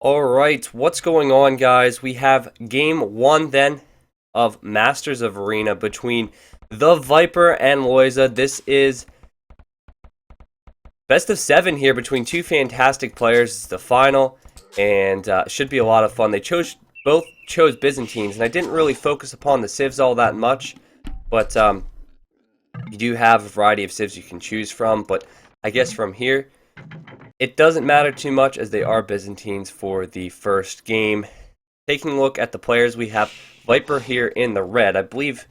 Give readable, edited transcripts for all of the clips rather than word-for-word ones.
Alright, what's going on, guys? We have game one then of Masters of Arena between TheViper and Lojza. This is best of 7 here between two fantastic players. It's the final, and should be a lot of fun. They both chose Byzantines, and I didn't really focus upon the civs all that much, but you do have a variety of civs you can choose from, but I guess from here, it doesn't matter too much as they are Byzantines for the first game. Taking a look at the players, we have Viper here in the red. I believe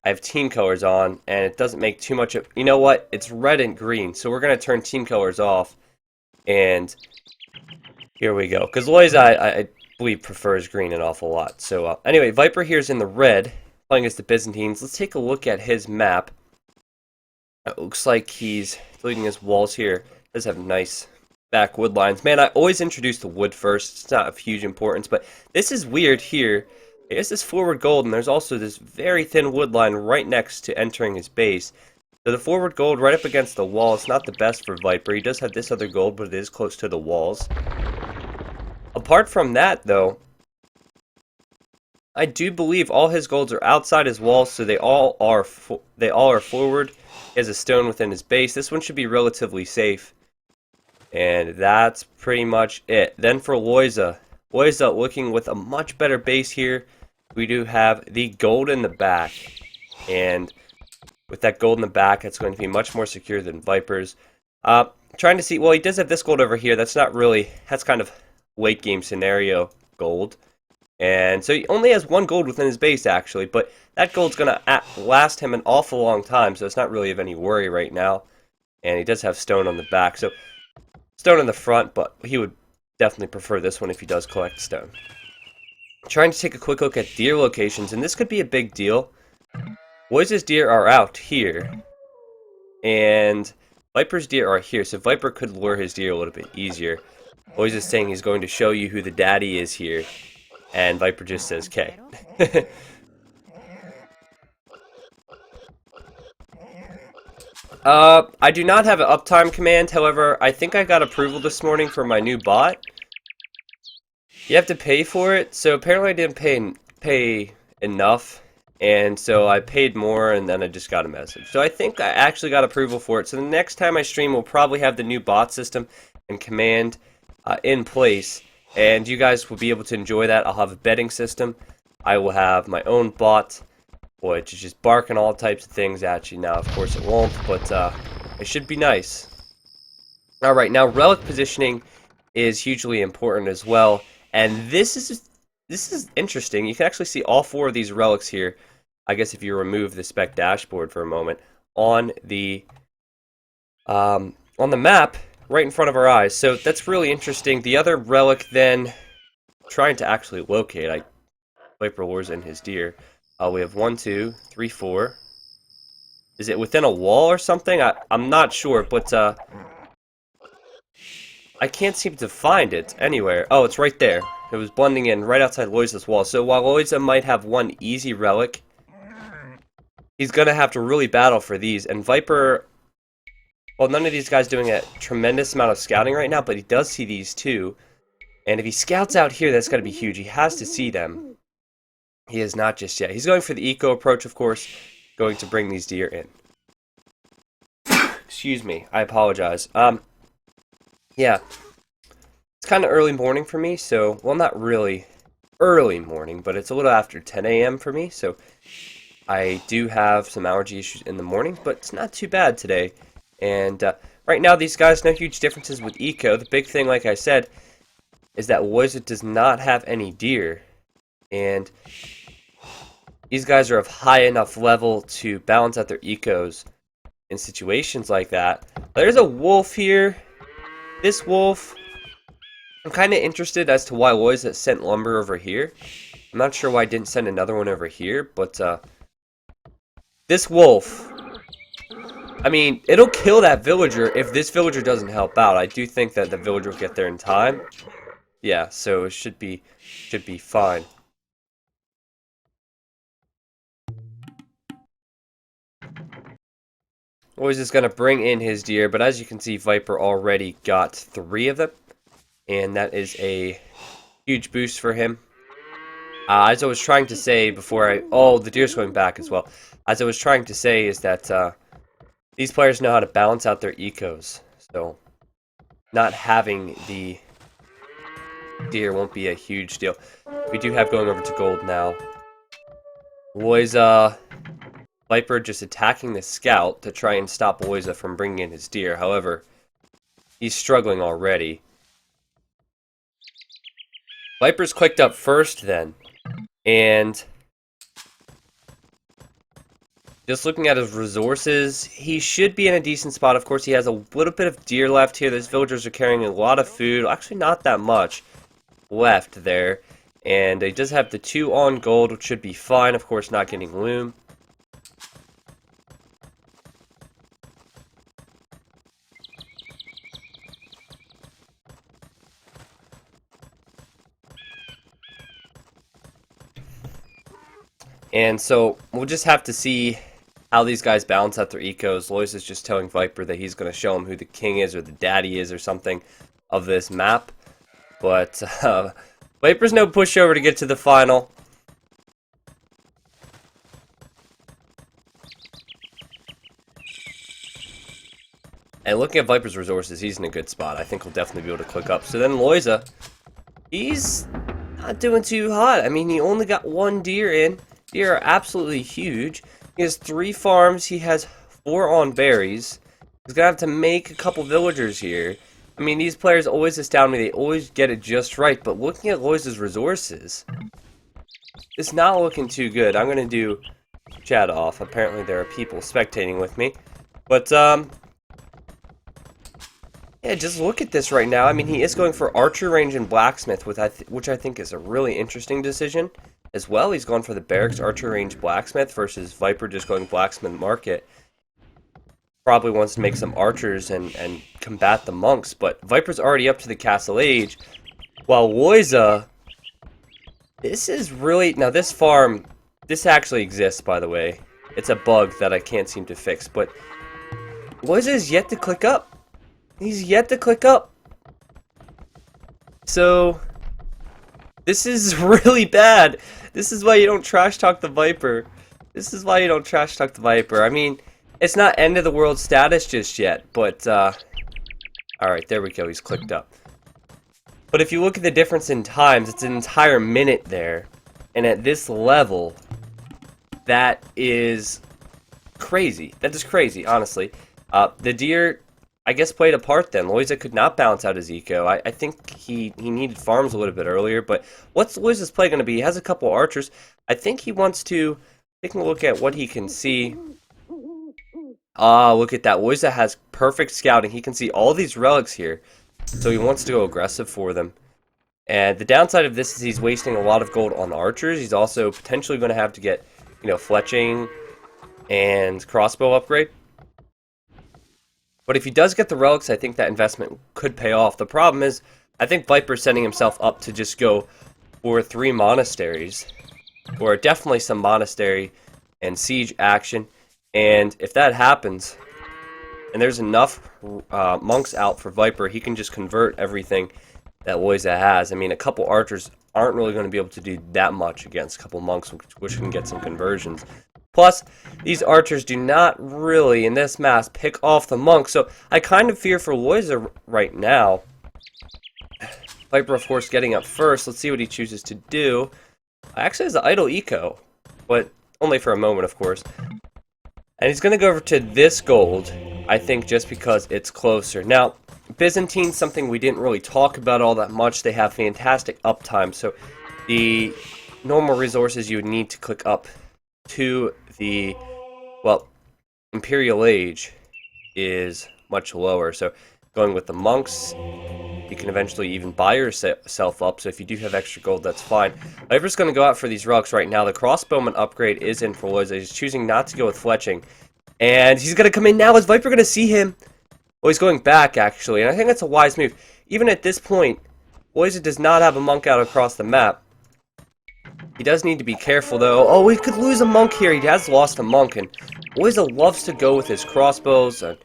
I have team colors on, and it doesn't make too much of... You know what? It's red and green, so we're going to turn team colors off. And here we go. Because Lojza, I believe, prefers green an awful lot. So anyway, Viper here's in the red, playing as the Byzantines. Let's take a look at his map. It looks like he's deleting his walls here. Does have nice back wood lines. Man, I always introduce the wood first. It's not of huge importance, but this is weird here. There's this forward gold, and there's also this very thin wood line right next to entering his base. So the forward gold right up against the wall. It's not the best for Viper. He does have this other gold, but it is close to the walls. Apart from that, though, I do believe all his golds are outside his walls, so they all are forward. He has a stone within his base. This one should be relatively safe. And that's pretty much it. Then for Lojza. Lojza looking with a much better base here. We do have the gold in the back. And with that gold in the back, it's going to be much more secure than Viper's. Trying to see, well, he does have this gold over here. That's not really, that's kind of late game scenario gold. And so he only has one gold within his base, actually. But that gold's going to last him an awful long time. So it's not really of any worry right now. And he does have stone on the back. So stone in the front, but he would definitely prefer this one if he does collect stone. Trying to take a quick look at deer locations, and this could be a big deal. Lojza's deer are out here, and Viper's deer are here, so Viper could lure his deer a little bit easier. Lojza's saying he's going to show you who the daddy is here, and Viper just says, "K." I do not have an uptime command, however, I think I got approval this morning for my new bot. You have to pay for it, so apparently I didn't pay enough, and so I paid more, and then I just got a message. So I think I actually got approval for it, so the next time I stream, we'll probably have the new bot system and command in place, and you guys will be able to enjoy that. I'll have a betting system. I will have my own bot, which is just barking all types of things at you. Now, of course, it won't, but it should be nice. Alright, now Relic positioning is hugely important as well, and this is interesting. You can actually see all four of these relics here, I guess if you remove the spec dashboard for a moment, on the map right in front of our eyes. So that's really interesting. The other relic then, trying to actually locate, Viper lures in his deer. We have 1, 2, 3, 4. Is it within a wall or something? I'm not sure, but I can't seem to find it anywhere. Oh, it's right there. It was blending in right outside Lojza's wall. So while Lojza might have one easy relic, he's going to have to really battle for these. And Viper, well, none of these guys doing a tremendous amount of scouting right now, but he does see these two. And if he scouts out here, that's going to be huge. He has to see them. He is not just yet. He's going for the eco approach, of course, going to bring these deer in. Excuse me. I apologize. Yeah. It's kind of early morning for me, so, well, not really early morning, but it's a little after 10 a.m. for me, so I do have some allergy issues in the morning, but it's not too bad today. And right now, these guys, no huge differences with eco. The big thing, like I said, is that Lojza does not have any deer, and these guys are of high enough level to balance out their ecos in situations like that. There's a wolf here. This wolf, I'm kind of interested as to why Lojza sent lumber over here. I'm not sure why I didn't send another one over here, but this wolf, I mean, it'll kill that villager if this villager doesn't help out. I do think that the villager will get there in time. Yeah, so it should be fine. Always is going to bring in his deer, but as you can see, Viper already got 3 of them. and that is a huge boost for him. As I was trying to say before oh, the deer's going back as well. As I was trying to say is that these players know how to balance out their ecos, so not having the deer won't be a huge deal. We do have going over to gold now. Lojza, Viper just attacking the scout to try and stop Lojza from bringing in his deer. However, he's struggling already. Viper's clicked up first then, and just looking at his resources, he should be in a decent spot. Of course, he has a little bit of deer left here. Those villagers are carrying a lot of food. Actually, not that much left there. And he does have the 2 on gold, which should be fine. Of course, not getting loom. And so we'll just have to see how these guys balance out their ecos. Lojza is just telling Viper that he's going to show him who the king is or the daddy is or something of this map. But Viper's no pushover to get to the final. And looking at Viper's resources, he's in a good spot. I think he'll definitely be able to click up. So then Lojza, he's not doing too hot. I mean, he only got 1 deer in. Deer are absolutely huge. He has 3 farms. He has 4 on berries. He's going to have to make a couple villagers here. I mean, these players always astound me. They always get it just right. But looking at Lojza's resources, it's not looking too good. I'm going to do chat off. Apparently, there are people spectating with me. But, yeah, just look at this right now. I mean, he is going for archer range and blacksmith, which I think is a really interesting decision. As well, he's gone for the barracks archer range blacksmith versus Viper just going blacksmith market. Probably wants to make some archers and combat the monks, but Viper's already up to the castle age. While Lojza, this is really, now this farm, this actually exists, by the way. It's a bug that I can't seem to fix, but Lojza is yet to click up. He's yet to click up. So this is really bad. This is why you don't trash talk the Viper. This is why you don't trash talk the Viper. I mean, it's not end of the world status just yet, but alright, there we go. He's clicked up. But if you look at the difference in times, it's an entire minute there. And at this level, that is crazy. That is crazy, honestly. The deer, I guess, played a part then. Lojza could not balance out his eco. I think he needed farms a little bit earlier, but what's Lojza's play going to be? He has a couple archers. I think he wants to take a look at what he can see. Look at that. Lojza has perfect scouting. He can see all these relics here, so he wants to go aggressive for them. And the downside of this is he's wasting a lot of gold on archers. He's also potentially going to have to get, fletching and crossbow upgrade. But if he does get the relics, I think that investment could pay off. The problem is, I think Viper's setting himself up to just go for 3 monasteries, or definitely some monastery and siege action. And if that happens, and there's enough monks out for Viper, he can just convert everything that Lojza has. I mean, a couple archers aren't really going to be able to do that much against a couple monks, which can get some conversions. Plus, these archers do not really, in this mass, pick off the monks, so I kind of fear for Lojza right now. Viper, of course, getting up first. Let's see what he chooses to do. Actually, has an idle eco, but only for a moment, of course. And he's going to go over to this gold, I think, just because it's closer. Now, Byzantine's something we didn't really talk about all that much. They have fantastic uptime, so the normal resources you would need to click up to the, well, Imperial Age is much lower. So going with the monks, you can eventually even buy yourself up. So if you do have extra gold, that's fine. Viper's going to go out for these relics right now. The crossbowman upgrade is in for Lojza. He's choosing not to go with fletching. And he's going to come in now. Is Viper going to see him? Well, he's going back, actually. And I think that's a wise move. Even at this point, Lojza does not have a monk out across the map. He does need to be careful, though. Oh, we could lose a monk here. He has lost a monk, and Lojza loves to go with his crossbows and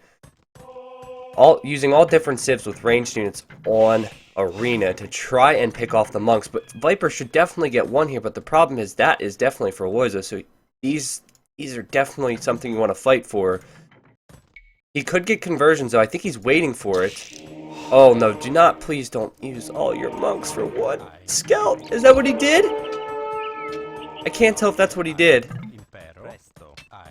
using all different civs with ranged units on arena to try and pick off the monks. But Viper should definitely get one here, but the problem is that is definitely for Lojza, so these are definitely something you want to fight for. He could get conversions, though. I think he's waiting for it. Oh, no, do not, please don't use all your monks for one scout. Is that what he did? I can't tell if that's what he did.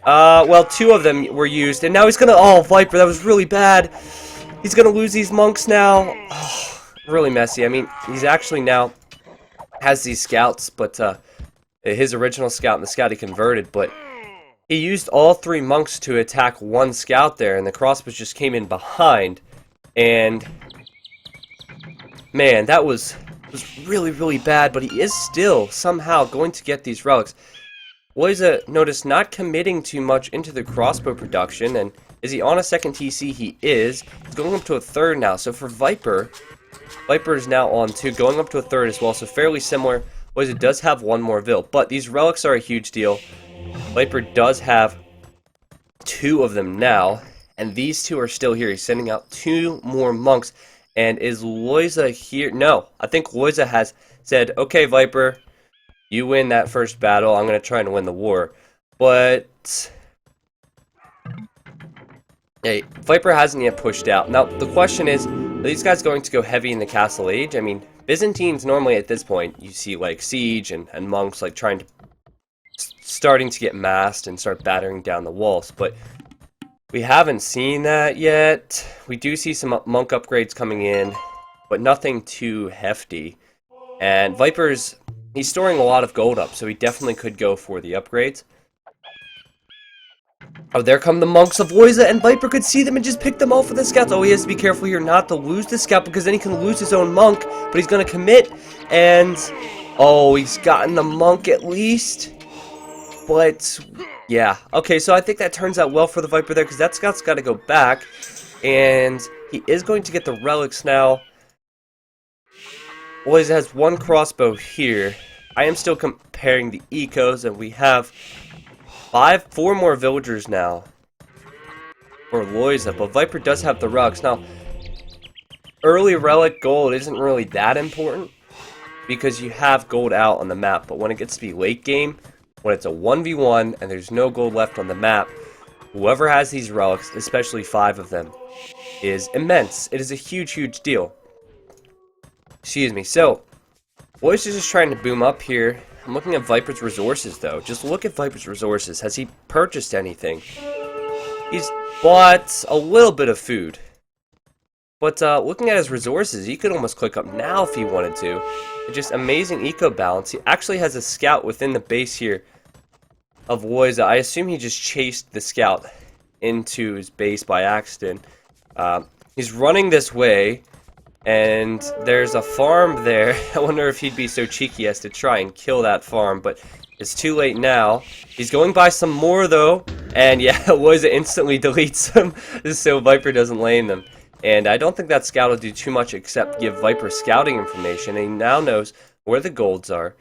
Well, 2 of them were used, and now he's gonna, oh, Viper, that was really bad. He's gonna lose these monks now. Oh, really messy. I mean, he's actually now has these scouts, but, his original scout and the scout he converted, but he used all 3 monks to attack 1 scout there, and the crossbows just came in behind, and man, that was really, really bad, but he is still somehow going to get these relics. Lojza, notice, not committing too much into the crossbow production, and is he on a 2nd TC? He is. He's going up to a 3rd now, so for Viper, Viper is now on 2, going up to a 3rd as well, so fairly similar. Lojza does have 1 more Vil, but these relics are a huge deal. Viper does have 2 of them now, and these 2 are still here. He's sending out 2 more monks. And is Lojza here? No, I think Lojza has said, okay, Viper, you win that first battle. I'm going to try and win the war. But hey, Viper hasn't yet pushed out. Now, the question is, are these guys going to go heavy in the Castle Age? I mean, Byzantines normally at this point, you see like Siege and monks like starting to get massed and start battering down the walls. But we haven't seen that yet. We do see some monk upgrades coming in, but nothing too hefty. And Viper's, he's storing a lot of gold up, so he definitely could go for the upgrades. Oh, there come the monks of Lojza, and Viper could see them and just pick them off with the scouts. Oh, he has to be careful here not to lose the scout, because then he can lose his own monk, but he's going to commit. And, oh, he's gotten the monk at least. But yeah, okay, so I think that turns out well for the Viper there, because that scout's got to go back, and he is going to get the relics now. Lojza has 1 crossbow here. I am still comparing the ecos, and we have 4 more villagers now for Lojza, but Viper does have the relics. Now, early relic gold isn't really that important, because you have gold out on the map, but when it gets to be late game, when it's a 1v1 and there's no gold left on the map, whoever has these relics, especially 5 of them, is immense. It is a huge, huge deal. Excuse me. So, Lojza is just trying to boom up here. I'm looking at Viper's resources, though. Just look at Viper's resources. Has he purchased anything? He's bought a little bit of food. But looking at his resources, he could almost click up now if he wanted to. Just amazing eco balance. He actually has a scout within the base here of Lojza. I assume he just chased the scout into his base by accident. He's running this way, and there's a farm there. I wonder if he'd be so cheeky as to try and kill that farm, but it's too late now. He's going by some more, though, and yeah, Lojza instantly deletes them so Viper doesn't lane them. And I don't think that scout will do too much except give Viper scouting information, and he now knows where the golds are,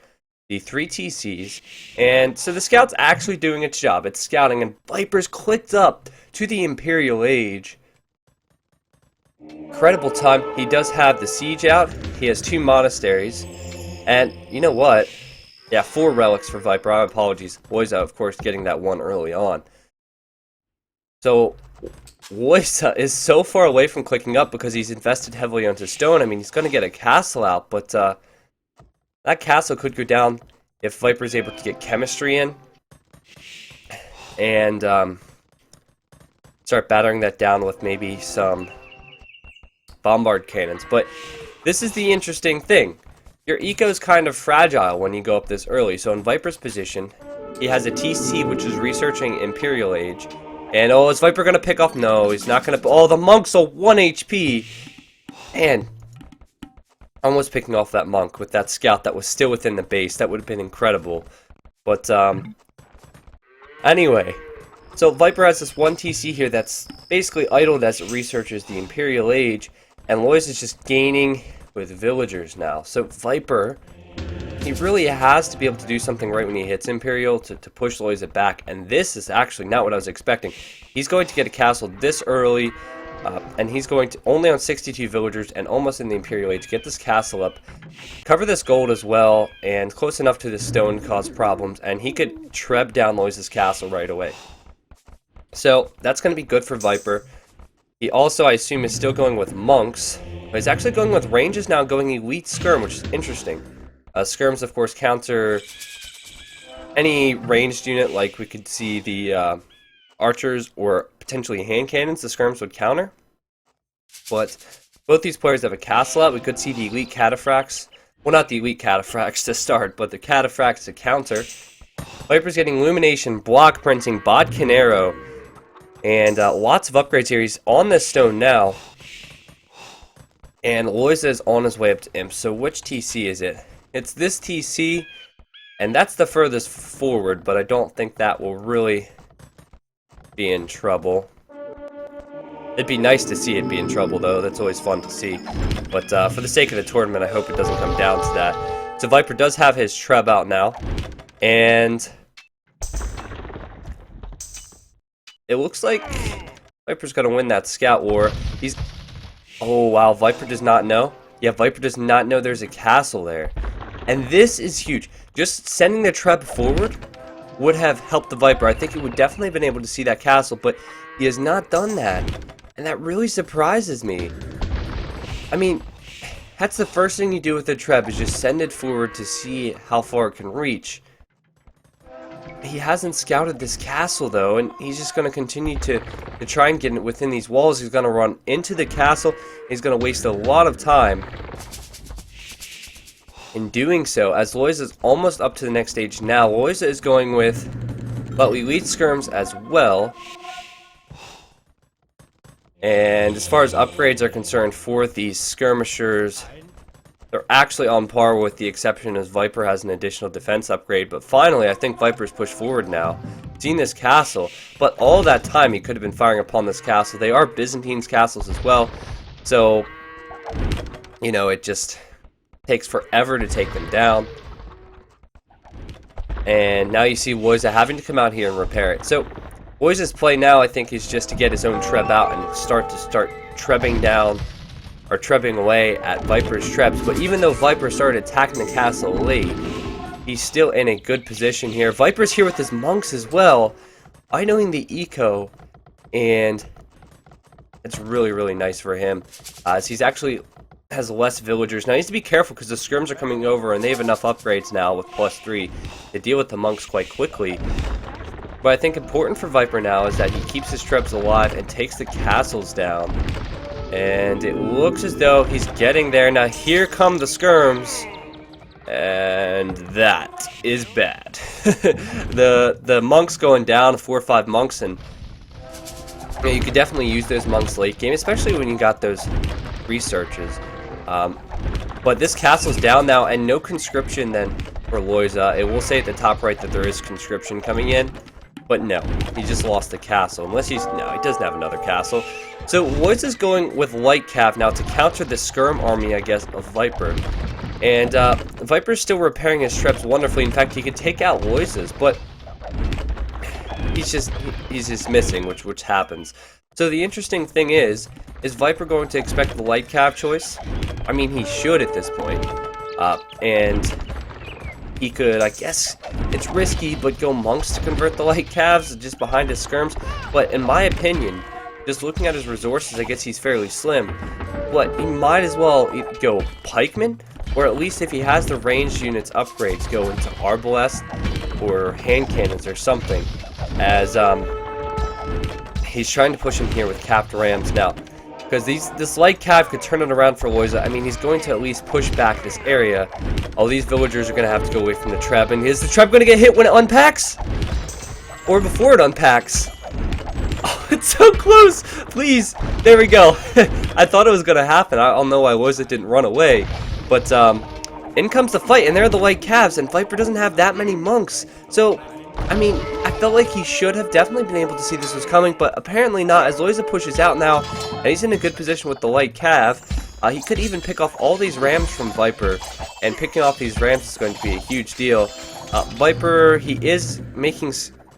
the 3 TCs, and so the scout's actually doing its job. It's scouting, and Viper's clicked up to the Imperial Age. Incredible time. He does have the siege out. He has 2 monasteries, and you know what? Yeah, 4 relics for Viper. My apologies. Lojza, of course, getting that 1 early on. So Lojza is so far away from clicking up because he's invested heavily onto stone. I mean, he's going to get a castle out, but that castle could go down if Viper's able to get chemistry in and start battering that down with maybe some bombard cannons. But this is the interesting thing. Your eco is kind of fragile when you go up this early. So in Viper's position, he has a TC, which is researching Imperial Age. And, oh, is Viper going to pick off? No, he's not going to. Oh, the monk's a 1 HP. And almost picking off that monk with that scout that was still within the base. That would have been incredible. But, anyway. So, Viper has this 1 TC here that's basically idled as it researches the Imperial Age. And Lojza is just gaining with villagers now. So, Viper, he really has to be able to do something right when he hits Imperial to push Lojza back. And this is actually not what I was expecting. He's going to get a castle this early. And he's going to, only on 62 villagers and almost in the Imperial Age, get this castle up, cover this gold as well, and close enough to the stone to cause problems, and he could treb down Lojza's castle right away. So that's going to be good for Viper. He also, I assume, is still going with monks, but he's actually going with ranges now, going elite skirm, which is interesting. Skirms, of course, counter any ranged unit, like we could see the archers or potentially hand cannons. The skirms would counter. But both these players have a castle out. We could see the elite cataphracts. Well, not the elite cataphracts to start, but the cataphracts to counter. Viper's getting illumination, block printing, bodkin arrow, and lots of upgrades here. He's on this stone now. And Lojza is on his way up to Imp. So which TC is it? It's this TC, and that's the furthest forward, but I don't think that will really be in trouble. It'd be nice to see it be in trouble, though. That's always fun to see. But for the sake of the tournament, I hope it doesn't come down to that. So Viper does have his treb out now, and it looks like Viper's going to win that scout war. He's... Oh, wow. Viper does not know. Yeah, Viper does not know there's a castle there. And this is huge. Just sending the treb forward would have helped the Viper. I think he would definitely have been able to see that castle, but he has not done that. And that really surprises me. I mean, that's the first thing you do with the treb, is just send it forward to see how far it can reach. He hasn't scouted this castle, though, and he's just going to continue to try and get it within these walls. He's going to run into the castle. He's going to waste a lot of time in doing so, as Lojza is almost up to the next stage now. Lojza is going with elite skirms as well. And as far as upgrades are concerned for these skirmishers, they're actually on par, with the exception as Viper has an additional defense upgrade. But finally, I think Viper's pushed forward now, seen this castle. But all that time, he could have been firing upon this castle. They are Byzantine castles as well. So, you know, it just takes forever to take them down. And now you see Lojza having to come out here and repair it. So Lojza's play now, I think, is just to get his own treb out and start trebbing down, or trebbing away at Viper's trebs. But even though Viper started attacking the castle late, he's still in a good position here. Viper's here with his monks as well, knowing the eco, and it's really, really nice for him, as he's actually has less villagers. Now he needs to be careful, because the skirms are coming over, and they have enough upgrades now with +3 to deal with the monks quite quickly. But I think important for Viper now is that he keeps his trebs alive and takes the castles down. And it looks as though he's getting there. Now here come the skirms. And that is bad. the monks going down, 4 or 5 monks, and you could definitely use those monks late game, especially when you got those researches. But this castle's down now, and no conscription then for Lojza. It will say at the top right that there is conscription coming in. But no, he just lost the castle. Unless he's... No, he doesn't have another castle. So Lojza's going with light cav now to counter the skirm army, I guess, of Viper. And Viper's still repairing his trebs wonderfully. In fact, he could take out Lojza's, but he's just missing, which happens. So the interesting thing is Viper going to expect the light cav choice? I mean, he should at this point. And he could, I guess, it's risky, but go monks to convert the light calves just behind his skirms. But in my opinion, just looking at his resources, I guess he's fairly slim. But he might as well go pikemen, or at least if he has the ranged units upgrades, go into arbalest or hand cannons or something, as he's trying to push him here with capped rams now. Because this light cav could turn it around for Lojza. I mean, he's going to at least push back this area. All these villagers are going to have to go away from the treb. And is the treb going to get hit when it unpacks? Or before it unpacks? Oh, it's so close! Please! There we go. I thought it was going to happen. I don't know why Lojza didn't run away. But in comes the fight, and there are the light calves. And Viper doesn't have that many monks. So, I mean, I felt like he should have definitely been able to see this was coming, but apparently not, as Lojza pushes out now, and he's in a good position with the light cav. He could even pick off all these rams from Viper, and picking off these rams is going to be a huge deal. Viper, he is making,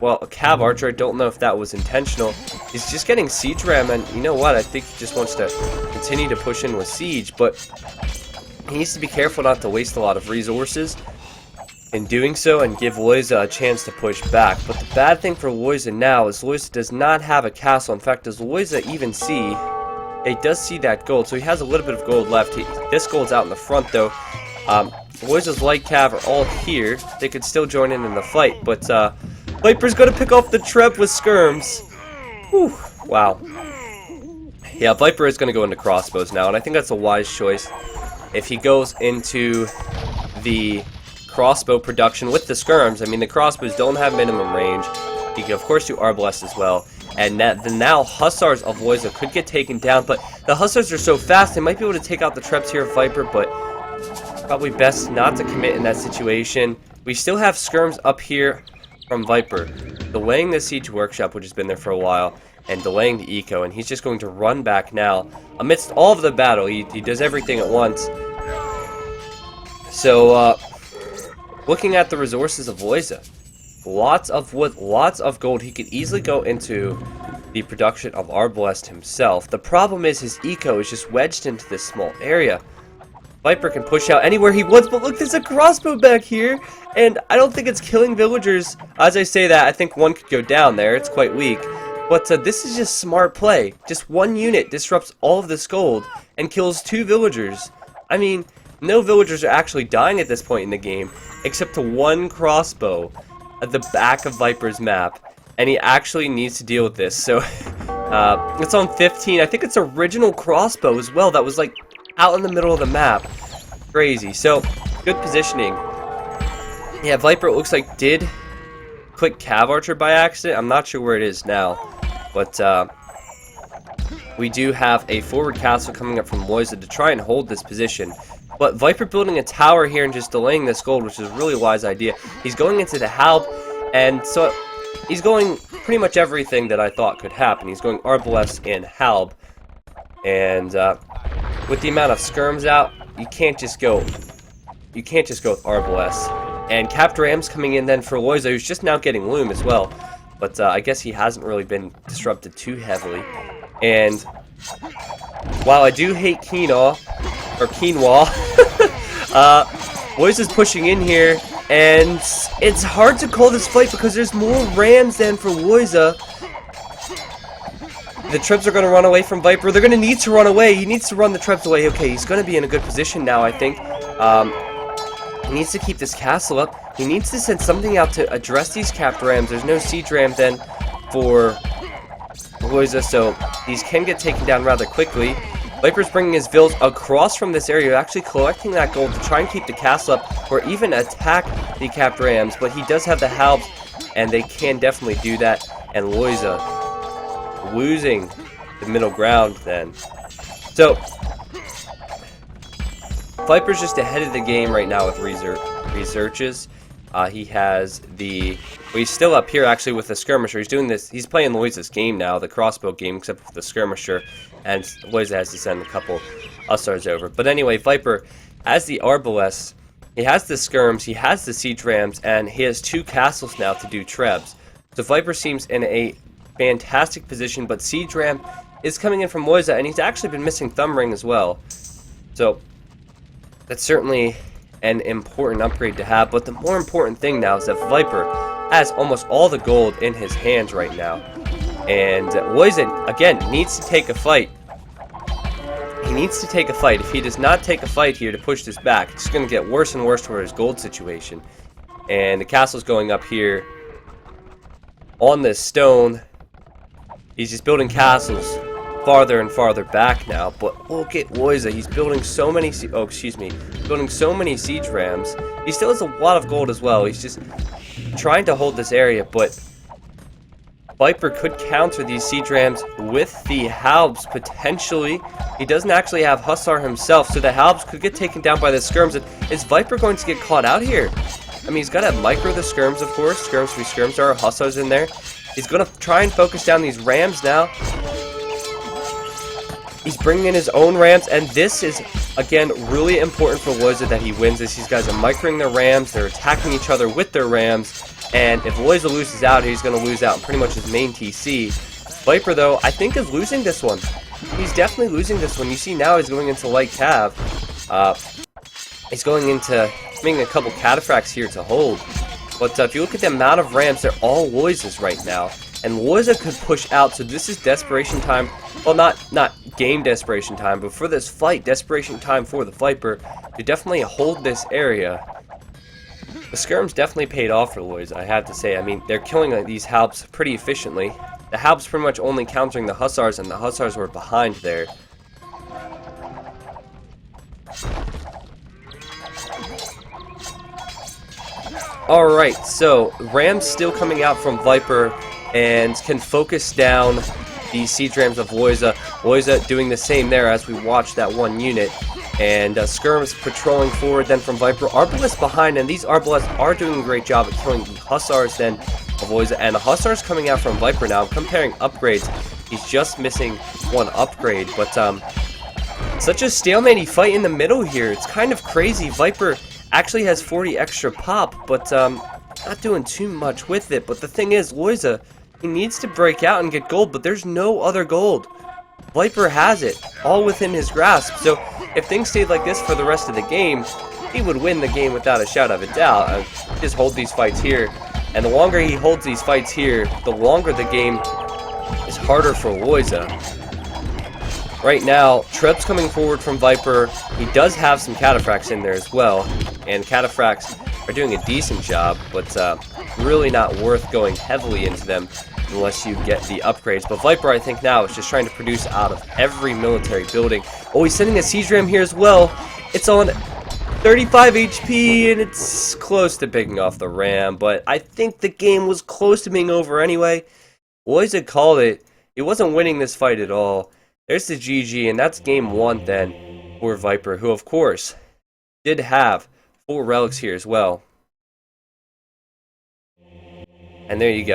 well, a Cav Archer. I don't know if that was intentional. He's just getting Siege Ram, and you know what? I think he just wants to continue to push in with Siege, but he needs to be careful not to waste a lot of resources in doing so and give Lojza a chance to push back. But the bad thing for Lojza now is Lojza does not have a castle. In fact, does Lojza even see? He does see that gold, so he has a little bit of gold left. This gold's out in the front, though. Lojza's light cav are all here. They could still join in the fight, but Viper's going to pick off the Treb with skirms. Whew, wow. Yeah, Viper is going to go into crossbows now, and I think that's a wise choice. If he goes into the crossbow production with the skirms, I mean, the crossbows don't have minimum range. He can, of course, do Arbalest as well. And the now Hussars of Lojza could get taken down, but the Hussars are so fast, they might be able to take out the Trebs here of Viper, but probably best not to commit in that situation. We still have skirms up here from Viper, delaying the Siege Workshop, which has been there for a while, and delaying the Eco, and he's just going to run back now. Amidst all of the battle, he does everything at once. So, looking at the resources of Lojza, lots of wood, lots of gold. He could easily go into the production of Arbalest himself. The problem is his eco is just wedged into this small area. Viper can push out anywhere he wants, but look, there's a crossbow back here, and I don't think it's killing villagers. As I say that, I think one could go down there. It's quite weak. But this is just smart play. Just one unit disrupts all of this gold and kills 2 villagers. I mean, no villagers are actually dying at this point in the game, except to one crossbow at the back of Viper's map, and he actually needs to deal with this. So it's on 15. I think it's original crossbow as well that was like out in the middle of the map. Crazy. So good positioning. Yeah, Viper, it looks like, did click Cav Archer by accident. I'm not sure where it is now, but we do have a forward castle coming up from Lojza to try and hold this position. But Viper building a tower here and just delaying this gold, which is a really wise idea. He's going into the Halb, and so he's going pretty much everything that I thought could happen. He's going Arbalest and Halb, and with the amount of skirms out, you can't just go with Arbalest. And Capped Ram's coming in then for Lojza, who's just now getting Loom as well. But I guess he hasn't really been disrupted too heavily. And while I do hate quinoa, Lojza's pushing in here, and it's hard to call this fight because there's more Rams than for Lojza. The Trebs are going to run away from Viper. They're going to need to run away. He needs to run the Trebs away. Okay, he's going to be in a good position now, I think. He needs to keep this castle up. He needs to send something out to address these capped Rams. There's no Siege Ram then for Lojza, so these can get taken down rather quickly. Viper's bringing his vills across from this area, actually collecting that gold to try and keep the castle up, or even attack the capped Rams, but he does have the Halbs, and they can definitely do that, and Lojza losing the middle ground then. So, Viper's just ahead of the game right now with researches. He has the... Well, he's still up here actually with the skirmisher. He's doing this. He's playing Lojza's game now, the crossbow game, except for the skirmisher. And Lojza has to send a couple Hussars over. But anyway, Viper has the Arbalest. He has the skirms. He has the Siege Rams. And he has 2 castles now to do Trebs. So Viper seems in a fantastic position. But Siege Ram is coming in from Lojza. And he's actually been missing Thumb Ring as well. So that's certainly an important upgrade to have, but the more important thing now is that Viper has almost all the gold in his hands right now, and Lojza again needs to take a fight. He needs to take a fight. If he does not take a fight here to push this back, it's going to get worse and worse for his gold situation. And the castle's going up here on this stone. He's just building castles farther and farther back now, but look at Lojza. He's building so many building so many Siege Rams. He still has a lot of gold as well. He's just trying to hold this area, but Viper could counter these Siege Rams with the Halbs potentially. He doesn't actually have Hussar himself, so the Halbs could get taken down by the skirms. Is Viper going to get caught out here? I mean, he's got to micro the skirms, of course. Skirms for skirms, there are Hussars in there. He's going to try and focus down these Rams now. He's bringing in his own Rams, and this is, again, really important for Lojza that he wins this. These guys are microing their Rams, they're attacking each other with their Rams, And if Lojza loses out, he's going to lose out in pretty much his main TC. Viper, though, I think is losing this one. He's definitely losing this one. You see now he's going into light cav. He's going into making a couple cataphracts here to hold. But if you look at the amount of Rams, they're all Lojzas right now. And Lojza could push out, so this is desperation time. Well, not game desperation time, but for this fight, desperation time for the Viper to definitely hold this area. The skirms definitely paid off for Lojza, I have to say. I mean, they're killing these Halps pretty efficiently. The Halps pretty much only countering the Hussars, and the Hussars were behind there. Alright, so Rams still coming out from Viper and can focus down the siege Rams of Lojza. Lojza doing the same there as we watch that one unit. And skirms patrolling forward then from Viper. Arbalists behind, and these Arbalists are doing a great job at killing the Hussars then of Lojza. And the Hussars coming out from Viper now. I'm comparing upgrades. He's just missing one upgrade. But such a stalemate fight in the middle here. It's kind of crazy. Viper actually has 40 extra pop, but not doing too much with it. But the thing is, Lojza, he needs to break out and get gold, but there's no other gold. Viper has it, all within his grasp. So if things stayed like this for the rest of the game, he would win the game without a shadow of a doubt. Just hold these fights here, and the longer he holds these fights here, the longer the game is harder for Lojza. Right now, Treb's coming forward from Viper. He does have some cataphracts in there as well, and cataphracts are doing a decent job, but really not worth going heavily into them unless you get the upgrades. But Viper, I think now, is just trying to produce out of every military building. Oh, he's sending a siege ram here as well. It's on 35 HP, and it's close to picking off the ram, but I think the game was close to being over anyway. Lojza called it. He wasn't winning this fight at all. There's the GG, and that's game one then for Viper, who, of course, did have 4 relics here as well. And there you go.